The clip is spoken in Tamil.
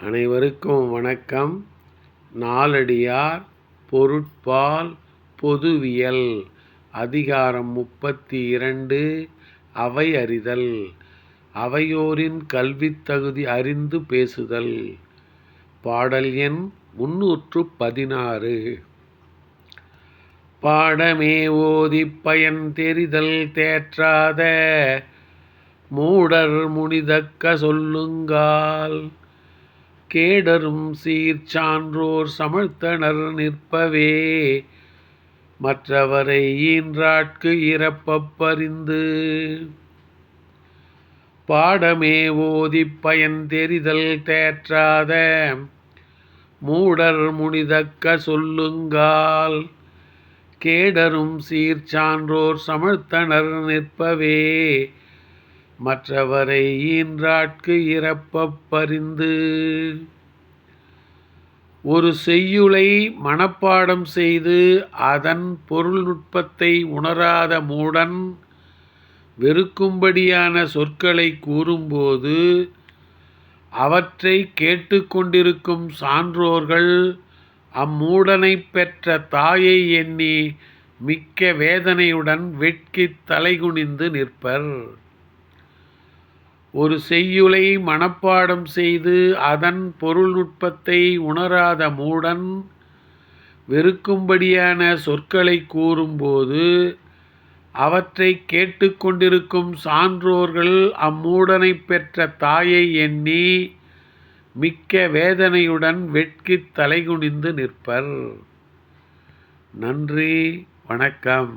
அனைவருக்கும் வணக்கம். நாலடியார் பொருட்பால் பொதுவியல் அதிகாரம் 32 அவை அறிதல். அவையோரின் கல்வித் தகுதி அறிந்து பேசுதல். பாடல் எண் 316. பாடமே ஓதிப் பயன் தெரிதல் தேற்றாத மூடர் முனிதக்க சொல்லுங்கால் கேடரும் சீர்சான்றோர் சமர்த்தனர் நிற்பவே மற்றவரை ஈன்றாட்கு இறப்பப் பரிந்து. பாடமே ஓதிப் பயன் தெரிதல் தேற்றாத மூடர் முனிதக்க சொல்லுங்கால் கேடரும் சீர்சான்றோர் சமர்த்தனர் நிற்பவே மற்றவரை ஈன்றாட்கு இறப்பப் பரிந்து. ஒரு செய்யுளை மனப்பாடம் செய்து அதன் பொருள் நுட்பத்தை உணராத மூடன் வெறுக்கும்படியான சொற்களை கூறும்போது அவற்றை கேட்டுக்கொண்டிருக்கும் சான்றோர்கள் அம்மூடனைப் பெற்ற தாயை எண்ணி மிக்க வேதனையுடன் வெட்கித் தலைகுனிந்து நிற்பர். ஒரு செய்யுளை மனப்பாடம் செய்து அதன் பொருள் நுட்பத்தை உணராத மூடன் வெறுக்கும்படியான சொற்களை கூறும்போது அவற்றை கேட்டுக்கொண்டிருக்கும் சான்றோர்கள் அம்மூடனைப் பெற்ற தாயை எண்ணி மிக்க வேதனையுடன் வெட்கித் தலைகுனிந்து நிற்பர். நன்றி, வணக்கம்.